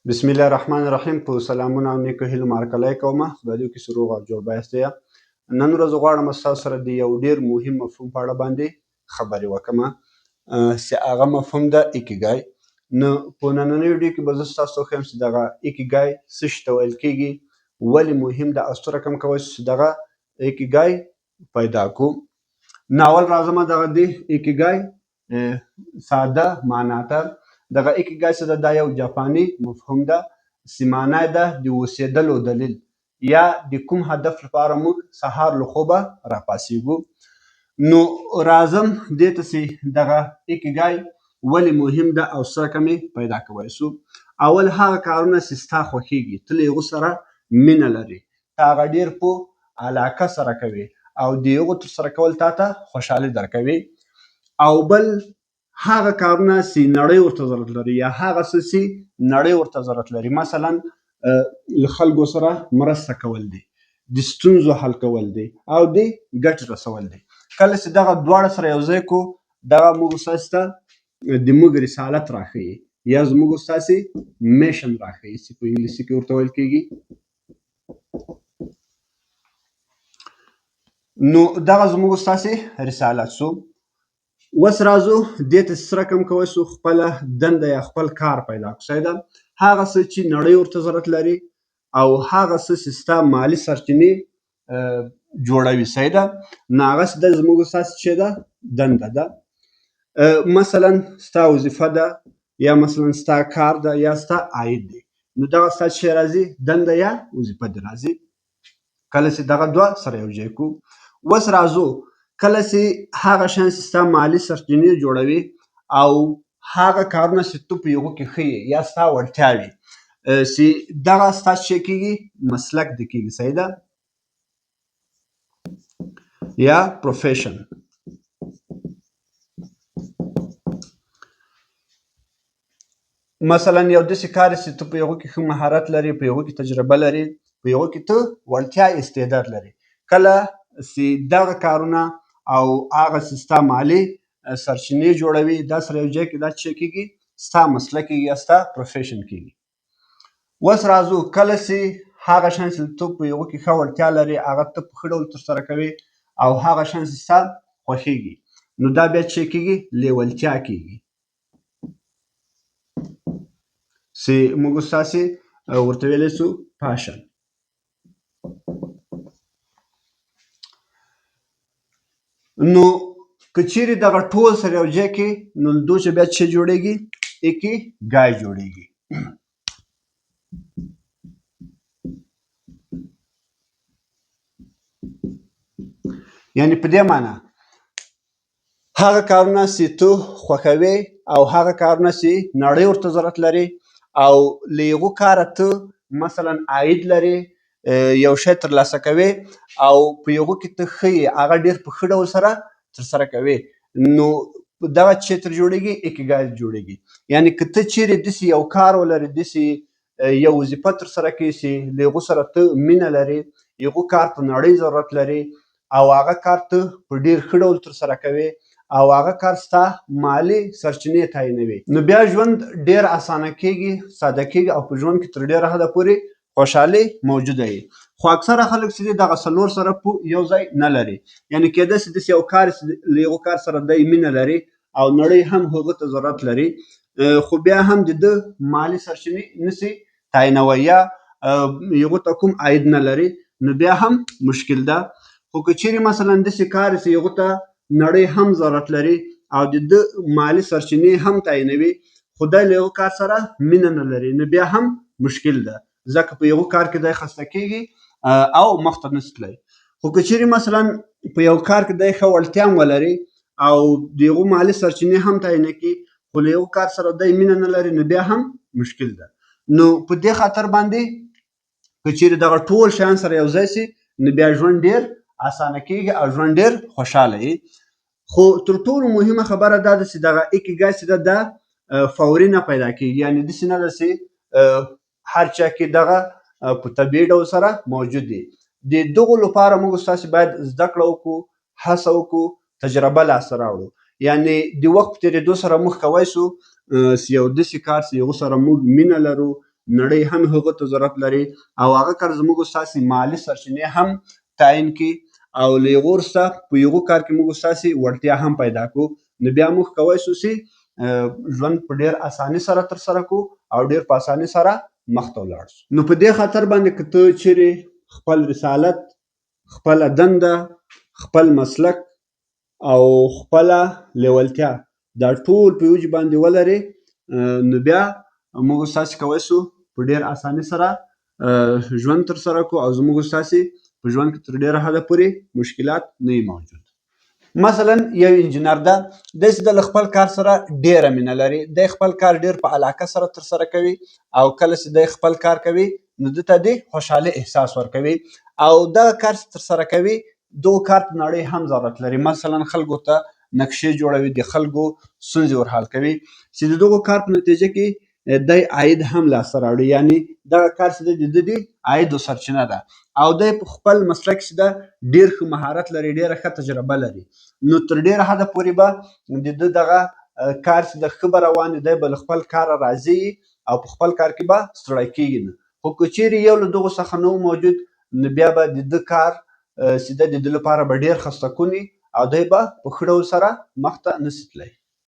بسم الله الرحمن الرحیم. په سلامونه او نیکو هیلو مارکلی کومه. خدای دې وکړي چې روغ او جوړ بایسته یه. نن ورځ غواړم ستاسو سره د یو ډېر مهم مفهوم په اړه باندې خبرې وکړم چې هغه مفهوم ده ایکیګای. نو په نننۍ ویډیو کې به زه ستاسو ته وښیم چې دغه ایکیګای څه شي ته ویل کېږي، ولې مهم ده او څه رقم کولی شو چې دغه ایکیګای پیدا کړو. نو اول راځم دغه د ایکیګای ساده معنا ته. دغه ایکیګای څه ده؟ دا یو جاپاني مفهوم ده چې معنا یې ده د اوسېدلو دلیل، یا د کوم هدف لپاره موږ سهار له خوبه راپاڅېږو. نو راځم دې ته چې دغه ایکیګای ولې مهم ده او څه رقم یې پیدا کولی شو. اول هغه کارونه چې ستا خوښېږي، ته له هغو سره مینه لرې، ته هغه ډېر په علاقه سره کوې او د هغو ترسره کول تا ته خوشحالي درکوي. او بل هغه کارونه چې نړۍ ورته ضرورت لري، یا هغه څه چې نړۍ ورته ضرورت لري، مثلا له خلکو سره مرسته کول دی، د ستونزو حل کول دی او د ګټې رسول دی. کله چې دغه دواړه سره یو ځای کړو، دغه موږ ستاسو ته د موږ رسالت راښیي، یا زموږ ستاسې میشن راښیي چې په انګلیسي کې ورته ویل کېږي. نو دغه زموږ ستاسې رسالت شو. اوس راځو دې ته څه رقم کولی شو خپله دنده یا خپل کار پیدا کړو. صحیح ده؟ هغه څه چې نړۍ ورته ضرورت لري او هغه څه چې ستا مالي سرچینې جوړوي. صحیح ده؟ نو هغسې د زموږ ستاسې چې ده دنده ده. مثلا ستا وظیفه ده، یا مثلا ستا کار ده، یا ستا عاید دی. نو دغه ستا چې راځي دنده یا وظیفه دې راځي کله چې دغه دوه سره یو ځای کړو. اوس راځو کله چې هغه شیان چې ستا مالي سرچینې جوړوي او هغه کارونه چې ته په هغو کې ښه یې یا ستا وړتیاوې چې دغه ستا څه کېږي؟ مسلک دې کېږي. صحیح ده؟ یا پروفیشن. مثلا یو داسې کار چې ته په هغو کې ښه مهارت لري، په هغو کې تجربه لري، په هغو کې ته وړتیا استعداد لري. کله چې دغه کارونه او هغه چې ستا مالي سرچینې جوړوي دا سره یو ځای کې دا څه کېږي؟ ستا مسلک کېږي یا ستا پروفیشن کېږي. اوس راځو کله چې هغه شیان چې ته په هغو کې ښه وړتیا لري هغه ته په ښه ډول ترسره کوې او هغه شیان چې ستا خوښېږي، نو دا بیا څه کېږي؟ لیوالتیا کېږي، چې موږ ستاسې ورته ویلی شو پاشن. نو که چیرې دغه ټول سره یو ځای کې، نو له دوی څخه بیا څه جوړېږي؟ ایکیګای جوړېږي. یعنې په دې معنا هغه کارونه چې ته خوښوې او هغه کارونه چې نړۍ ورته ضرورت لري او له هغو کاره ته مثلا عاید لري، یو شی ترلاسه کوې او په هغو کې ته ښه یې، هغه ډېر په ښه ډول سره ترسره کوې، نو دغه څه ترې جوړېږي؟ ایکیګای جوړېږي. یعنې که ته چیرې داسې یو کار ولرې، داسې یو وظیفه ترسره کړې چې له هغو سره ته مینه لرې، هغو کار ته نړۍ ضرورت لري او هغه کار ته په ډېر ښه ډول ترسره کوې او هغه کار ستا مالي سرچینې تعینوي، نو بیا ژوند ډېر اسانه کېږي، ساده کېږي او په ژوند کې تر ډېره حده پورې خوشحالي موجوده وي. خو اکثره خلک چې دي دغه څلور سره په یو ځای نه لري. یعنې کېدای شي داسې یو کار له هغو کار سره دی مینه لري او نړۍ هم هغه ته ضرورت لري، خو بیا هم د ده مالي سرچینې نسي تعینوی یا هغو ته کوم عاید نه لري، نو بیا هم مشکل ده. خو که چیرې مثلا داسې کار چې هغو ته نړۍ هم ضرورت لري او د ده مالي سرچینې هم تعینوي، خو دی له هغو کار سره مینه نه لري، نو بیا هم مشکل ده، ځکه په یغو کار کې دی خسته کېږي او مخته نسي تللی. خو که چیرې مثلا په یو کار کې دی ښه وړتیا هم ولري او د هغو مالي سرچینې هم تعینه کړي، خو له یغو کار سره دی مینه نه لري، نو بیا هم مشکل ده. نو په دې خاطر باندې که چیرې دغه ټول شیان سره یو ځای سي، نو بیا ژوند ډېر اسانه کېږي او ژوند ډېر خوشحاله وي. خو تر ټولو مهمه خبره دا ده چې دغه ایکیګای چې ده دا فوري نه پیدا کېږي. یعنې داسې نه ده چې هر چا کې دغه په طبیعي ډول سره موجود دی. د دغو لپاره موږ ستاسې باید زده کړه وکړو، هڅه وکړو، تجربه لاسته راوړو. یعنې د وخت په تېرېدو سره موږ کولی شو چې یو داسې کار چې هغو سره موږ مینه لرو نړۍ هم هغه ته ضرورت لري او هغه کار زموږ ستاسې مالي سرچینې هم تعیین کړي او له هغو وروسته په هغو کار کې موږ ستاسې وړتیا هم پیدا کړو نو بیا موږ کولی شو چې ژوند په ډېر اساني سره ترسره کړو او ډېر په اساني سره مخته ولاړ شو. نو په دې خاطر باندې که ته چیرې خپل رسالت، خپله دنده، خپل مسلک او خپله لیوالتیا دا ټول په یو ځای باندې ولرې نو بیا موږ ستاسې کولی شو په ډېر اساني سره ژوند ترسره کړو او زموږ ستاسې په ژوند کې تر ډېره حده پورې مشکلات نه وي موجود. مثلا یو انجینر ده، دی چې د له خپل کار سره ډېره مینه لري، دی خپل کار ډېر په علاقه سره ترسره کوي او کله چې دی خپل کار کوي نو ده ته د خوشحالۍ احساس ورکوي او دغه کار چې ترسره کوي دغو کار ته نړۍ هم ضرورت لري. مثلا خلکو ته نقشې جوړوي، د خلکو ستونزې ورحل کوي چې د دغو کار په نتیجه کې دی عاید هم لاسته راوړي، یعنی دغه کار چې دی د ده د عایدو سرچینه ده او دی په خپل مسلک چې ده ډېر ښه مهارت لري، ډېره ښه تجربه لري نو تر ډېره حده پورې به د ده دغه کار چې د ښه به روان وي، دی به له خپل کاره راضي او په خپل کار کې به ستړی کېږي نه. خو که چیرې یو له دغو څخه نه موجود نو بیا به د ده کار چې دی د ده لپاره به ډېر خسته کن وي او دی به په ښه ډول سره مخته نسي تللی.